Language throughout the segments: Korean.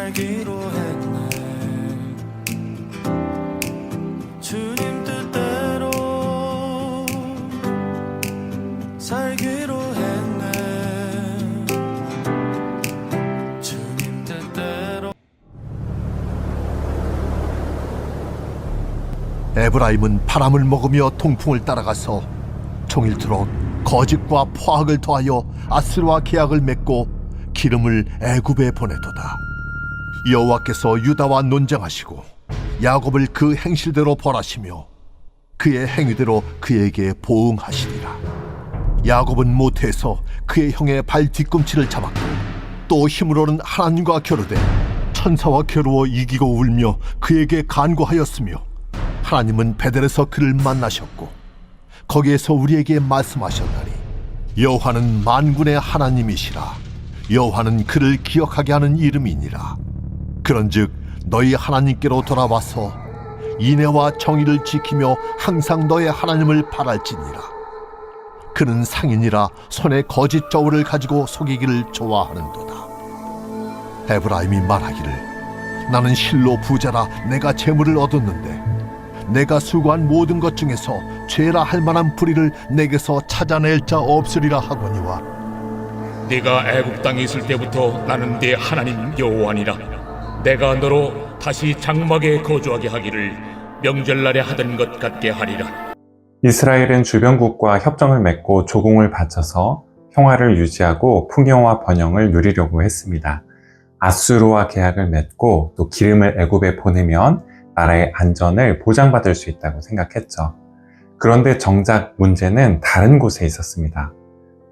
살기로 했네. 주님 뜻대로 살기로 했네. 주님 뜻대로. 에브라임은 바람을 먹으며 동풍을 따라가서 종일토록 거짓과 포악을 더하여 아수르와 계약을 맺고 기름을 애굽에 보내도다. 여호와께서 유다와 논쟁하시고 야곱을 그 행실대로 벌하시며 그의 행위대로 그에게 보응하시리라. 야곱은 모태에서 그의 형의 발 뒤꿈치를 잡았고 또 힘으로는 하나님과 겨루되 천사와 겨루어 이기고 울며 그에게 간구하였으며 하나님은 베델에서 그를 만나셨고 거기에서 우리에게 말씀하셨나니 여호와는 만군의 하나님이시라. 여호와는 그를 기억하게 하는 이름이니라. 그런즉 너희 하나님께로 돌아와서 인애와 정의를 지키며 항상 너의 하나님을 바랄지니라. 그는 상인이라 손에 거짓 저울을 가지고 속이기를 좋아하는도다. 에브라임이 말하기를 나는 실로 부자라 내가 재물을 얻었는데 내가 수고한 모든 것 중에서 죄라 할 만한 불의를 내게서 찾아낼 자 없으리라 하거니와 네가 애굽 땅에 있을 때부터 나는 네 하나님 여호와니라. 내가 너로 다시 장막에 거주하게 하기를 명절날에 하던 것 같게 하리라. 이스라엘은 주변국과 협정을 맺고 조공을 바쳐서 평화를 유지하고 풍요와 번영을 누리려고 했습니다. 아수르와 계약을 맺고 또 기름을 애굽에 보내면 나라의 안전을 보장받을 수 있다고 생각했죠. 그런데 정작 문제는 다른 곳에 있었습니다.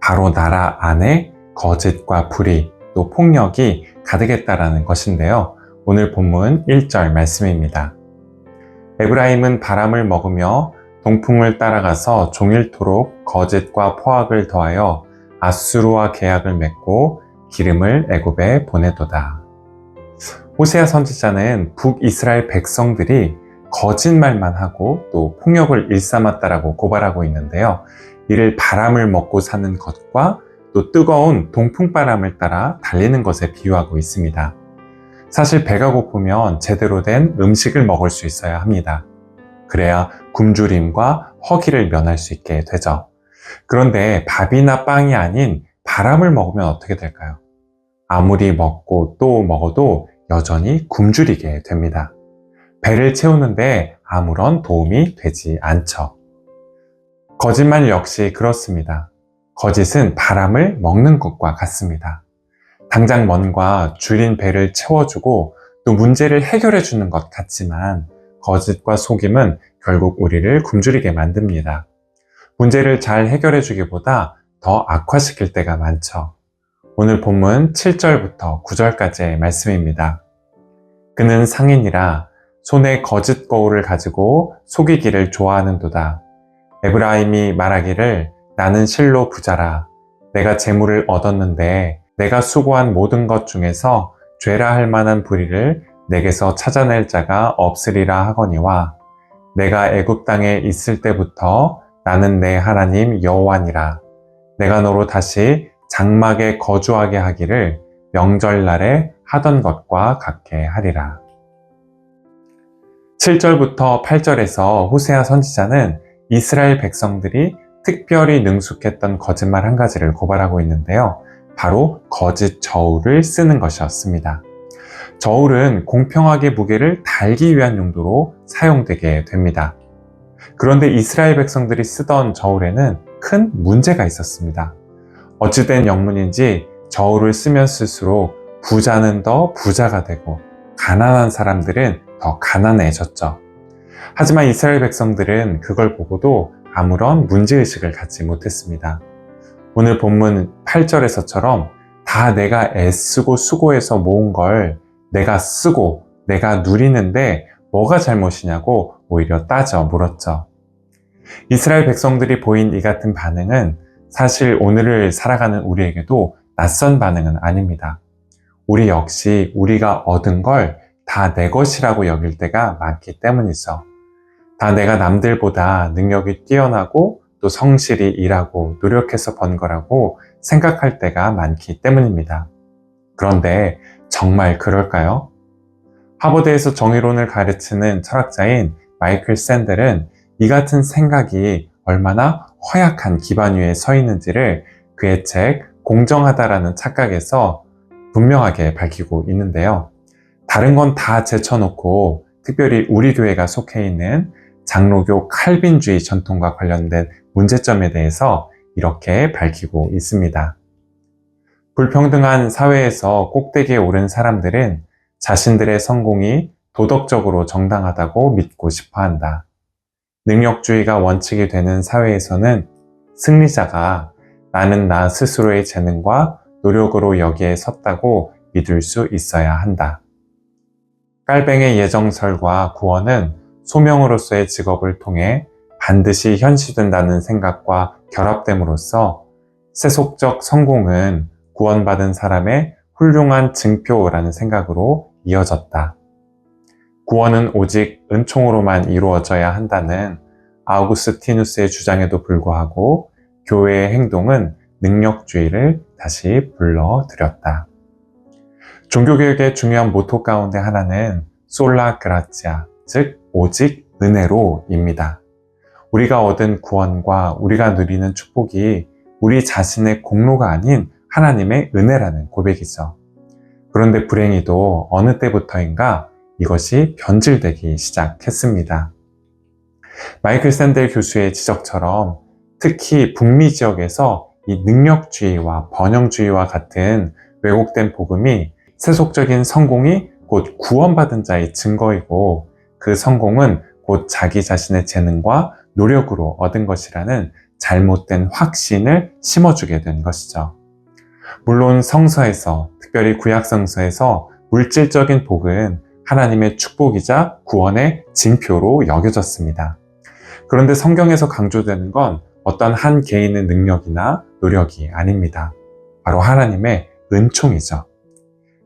바로 나라 안에 거짓과 불의 또 폭력이 가득했다라는 것인데요. 오늘 본문 1절 말씀입니다. 에브라임은 바람을 먹으며 동풍을 따라가서 종일토록 거짓과 포악을 더하여 아수르와 계약을 맺고 기름을 애굽에 보내도다. 호세아 선지자는 북이스라엘 백성들이 거짓말만 하고 또 폭력을 일삼았다라고 고발하고 있는데요. 이를 바람을 먹고 사는 것과 또 뜨거운 동풍바람을 따라 달리는 것에 비유하고 있습니다. 사실 배가 고프면 제대로 된 음식을 먹을 수 있어야 합니다. 그래야 굶주림과 허기를 면할 수 있게 되죠. 그런데 밥이나 빵이 아닌 바람을 먹으면 어떻게 될까요? 아무리 먹고 또 먹어도 여전히 굶주리게 됩니다. 배를 채우는데 아무런 도움이 되지 않죠. 거짓말 역시 그렇습니다. 거짓은 바람을 먹는 것과 같습니다. 당장 뭔가 줄인 배를 채워주고 또 문제를 해결해 주는 것 같지만 거짓과 속임은 결국 우리를 굶주리게 만듭니다. 문제를 잘 해결해 주기보다 더 악화시킬 때가 많죠. 오늘 본문 7절부터 9절까지의 말씀입니다. 그는 상인이라 손에 거짓 거울을 가지고 속이기를 좋아하는도다. 에브라임이 말하기를 나는 실로 부자라. 내가 재물을 얻었는데 내가 수고한 모든 것 중에서 죄라 할 만한 불의를 내게서 찾아낼 자가 없으리라 하거니와 내가 애굽 땅에 있을 때부터 나는 내 하나님 여호와니라. 내가 너로 다시 장막에 거주하게 하기를 명절날에 하던 것과 같게 하리라. 7절부터 8절에서 호세아 선지자는 이스라엘 백성들이 특별히 능숙했던 거짓말 한 가지를 고발하고 있는데요. 바로 거짓 저울을 쓰는 것이었습니다. 저울은 공평하게 무게를 달기 위한 용도로 사용되게 됩니다. 그런데 이스라엘 백성들이 쓰던 저울에는 큰 문제가 있었습니다. 어찌된 영문인지 저울을 쓰면 쓸수록 부자는 더 부자가 되고 가난한 사람들은 더 가난해졌죠. 하지만 이스라엘 백성들은 그걸 보고도 아무런 문제의식을 갖지 못했습니다. 오늘 본문 8절에서처럼 다 내가 애쓰고 수고해서 모은 걸 내가 쓰고 내가 누리는데 뭐가 잘못이냐고 오히려 따져 물었죠. 이스라엘 백성들이 보인 이 같은 반응은 사실 오늘을 살아가는 우리에게도 낯선 반응은 아닙니다. 우리 역시 우리가 얻은 걸 다 내 것이라고 여길 때가 많기 때문이죠. 다 내가 남들보다 능력이 뛰어나고 또 성실히 일하고 노력해서 번 거라고 생각할 때가 많기 때문입니다. 그런데 정말 그럴까요? 하버드에서 정의론을 가르치는 철학자인 마이클 샌델은 이 같은 생각이 얼마나 허약한 기반 위에 서 있는지를 그의 책 공정하다라는 착각에서 분명하게 밝히고 있는데요. 다른 건 다 제쳐놓고 특별히 우리 교회가 속해 있는 장로교 칼빈주의 전통과 관련된 문제점에 대해서 이렇게 밝히고 있습니다. 불평등한 사회에서 꼭대기에 오른 사람들은 자신들의 성공이 도덕적으로 정당하다고 믿고 싶어 한다. 능력주의가 원칙이 되는 사회에서는 승리자가 나는 나 스스로의 재능과 노력으로 여기에 섰다고 믿을 수 있어야 한다. 깔뱅의 예정설과 구원은 소명으로서의 직업을 통해 반드시 현시된다는 생각과 결합됨으로써 세속적 성공은 구원받은 사람의 훌륭한 증표라는 생각으로 이어졌다. 구원은 오직 은총으로만 이루어져야 한다는 아우구스티누스의 주장에도 불구하고 교회의 행동은 능력주의를 다시 불러들였다. 종교개혁의 중요한 모토 가운데 하나는 솔라 그라치아, 즉 오직 은혜로입니다. 우리가 얻은 구원과 우리가 누리는 축복이 우리 자신의 공로가 아닌 하나님의 은혜라는 고백이죠. 그런데 불행히도 어느 때부터인가 이것이 변질되기 시작했습니다. 마이클 샌델 교수의 지적처럼 특히 북미 지역에서 이 능력주의와 번영주의와 같은 왜곡된 복음이 세속적인 성공이 곧 구원받은 자의 증거이고 그 성공은 곧 자기 자신의 재능과 노력으로 얻은 것이라는 잘못된 확신을 심어주게 된 것이죠. 물론 성서에서, 특별히 구약성서에서 물질적인 복은 하나님의 축복이자 구원의 징표로 여겨졌습니다. 그런데 성경에서 강조되는 건 어떤 한 개인의 능력이나 노력이 아닙니다. 바로 하나님의 은총이죠.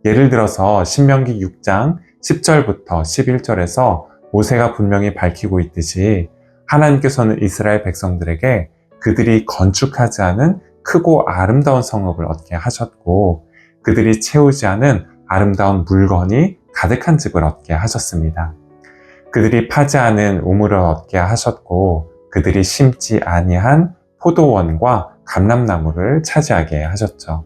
예를 들어서 신명기 6장 10절부터 11절에서 모세가 분명히 밝히고 있듯이 하나님께서는 이스라엘 백성들에게 그들이 건축하지 않은 크고 아름다운 성읍을 얻게 하셨고 그들이 채우지 않은 아름다운 물건이 가득한 집을 얻게 하셨습니다. 그들이 파지 않은 우물을 얻게 하셨고 그들이 심지 아니한 포도원과 감람나무를 차지하게 하셨죠.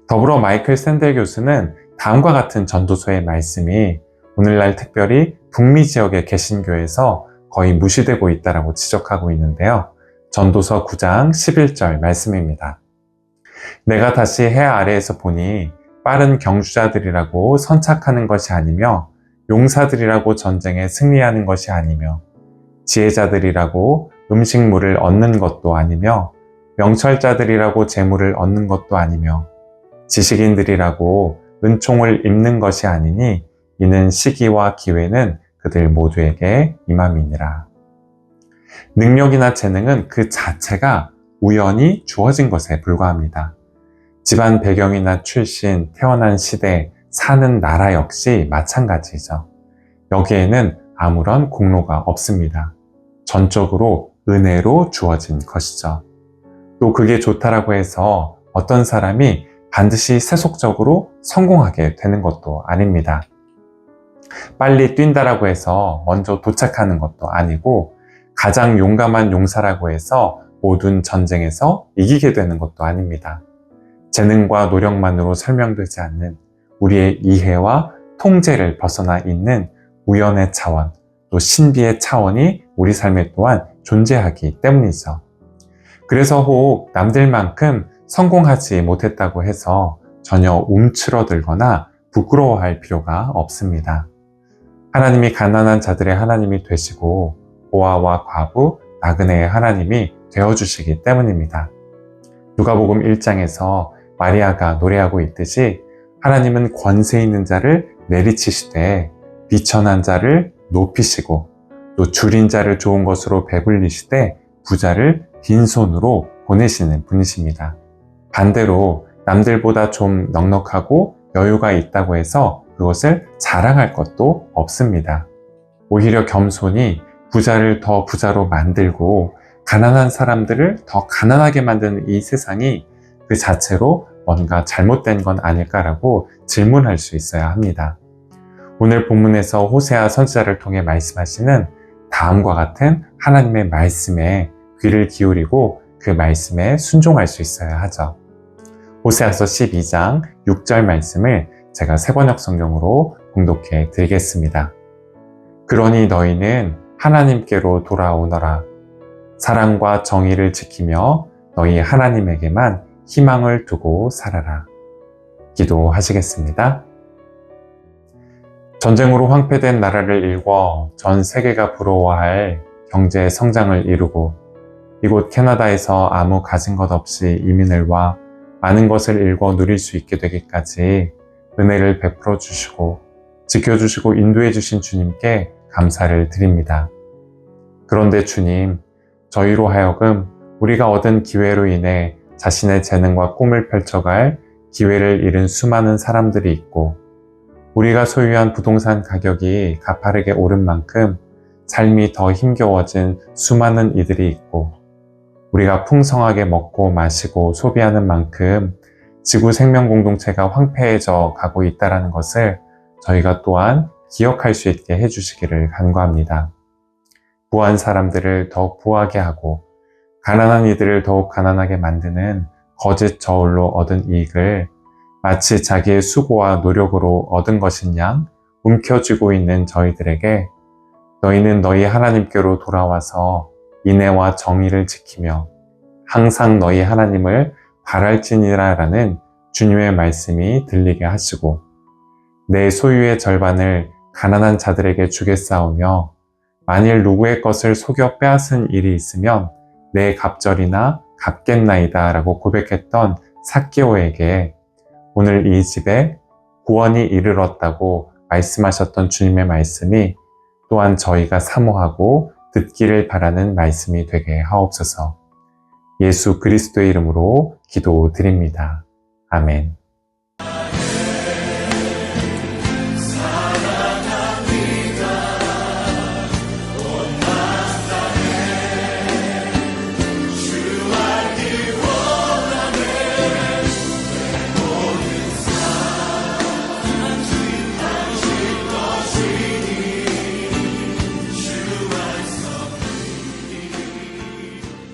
더불어 마이클 샌델 교수는 다음과 같은 전도서의 말씀이 오늘날 특별히 북미 지역의 개신교에서 거의 무시되고 있다고 지적하고 있는데요. 전도서 9장 11절 말씀입니다. 내가 다시 해 아래에서 보니 빠른 경주자들이라고 선착하는 것이 아니며 용사들이라고 전쟁에 승리하는 것이 아니며 지혜자들이라고 음식물을 얻는 것도 아니며 명철자들이라고 재물을 얻는 것도 아니며 지식인들이라고 은총을 입는 것이 아니니 이는 시기와 기회는 그들 모두에게 임함이니라. 능력이나 재능은 그 자체가 우연히 주어진 것에 불과합니다. 집안 배경이나 출신, 태어난 시대, 사는 나라 역시 마찬가지죠. 여기에는 아무런 공로가 없습니다. 전적으로 은혜로 주어진 것이죠. 또 그게 좋다라고 해서 어떤 사람이 반드시 세속적으로 성공하게 되는 것도 아닙니다. 빨리 뛴다라고 해서 먼저 도착하는 것도 아니고 가장 용감한 용사라고 해서 모든 전쟁에서 이기게 되는 것도 아닙니다. 재능과 노력만으로 설명되지 않는 우리의 이해와 통제를 벗어나 있는 우연의 차원, 또 신비의 차원이 우리 삶에 또한 존재하기 때문이죠. 그래서 혹 남들만큼 성공하지 못했다고 해서 전혀 움츠러들거나 부끄러워할 필요가 없습니다. 하나님이 가난한 자들의 하나님이 되시고 고아와 과부, 나그네의 하나님이 되어주시기 때문입니다. 누가복음 1장에서 마리아가 노래하고 있듯이 하나님은 권세 있는 자를 내리치시되 비천한 자를 높이시고 또 줄인 자를 좋은 것으로 배불리시되 부자를 빈손으로 보내시는 분이십니다. 반대로 남들보다 좀 넉넉하고 여유가 있다고 해서 그것을 자랑할 것도 없습니다. 오히려 겸손히 부자를 더 부자로 만들고 가난한 사람들을 더 가난하게 만드는 이 세상이 그 자체로 뭔가 잘못된 건 아닐까라고 질문할 수 있어야 합니다. 오늘 본문에서 호세아 선지자를 통해 말씀하시는 다음과 같은 하나님의 말씀에 귀를 기울이고 그 말씀에 순종할 수 있어야 하죠. 호세아서 12장 6절 말씀을 제가 새번역 성경으로 봉독해 드리겠습니다. 그러니 너희는 하나님께로 돌아오너라. 사랑과 정의를 지키며 너희 하나님에게만 희망을 두고 살아라. 기도하시겠습니다. 전쟁으로 황폐된 나라를 일궈 전 세계가 부러워할 경제 성장을 이루고 이곳 캐나다에서 아무 가진 것 없이 이민을 와 많은 것을 일궈 누릴 수 있게 되기까지 은혜를 베풀어 주시고 지켜주시고 인도해 주신 주님께 감사를 드립니다. 그런데 주님, 저희로 하여금 우리가 얻은 기회로 인해 자신의 재능과 꿈을 펼쳐갈 기회를 잃은 수많은 사람들이 있고 우리가 소유한 부동산 가격이 가파르게 오른 만큼 삶이 더 힘겨워진 수많은 이들이 있고 우리가 풍성하게 먹고 마시고 소비하는 만큼 지구 생명 공동체가 황폐해져 가고 있다는 것을 저희가 또한 기억할 수 있게 해주시기를 간구합니다. 부한 사람들을 더욱 부하게 하고 가난한 이들을 더욱 가난하게 만드는 거짓 저울로 얻은 이익을 마치 자기의 수고와 노력으로 얻은 것인 양 움켜쥐고 있는 저희들에게 너희는 너희 하나님께로 돌아와서 인애와 정의를 지키며 항상 너희 하나님을 바랄지니라라는 주님의 말씀이 들리게 하시고 내 소유의 절반을 가난한 자들에게 주겠사오며 만일 누구의 것을 속여 빼앗은 일이 있으면 내 갑절이나 갚겠나이다 라고 고백했던 삭개오에게 오늘 이 집에 구원이 이르렀다고 말씀하셨던 주님의 말씀이 또한 저희가 사모하고 듣기를 바라는 말씀이 되게 하옵소서. 예수 그리스도의 이름으로 기도드립니다. 아멘.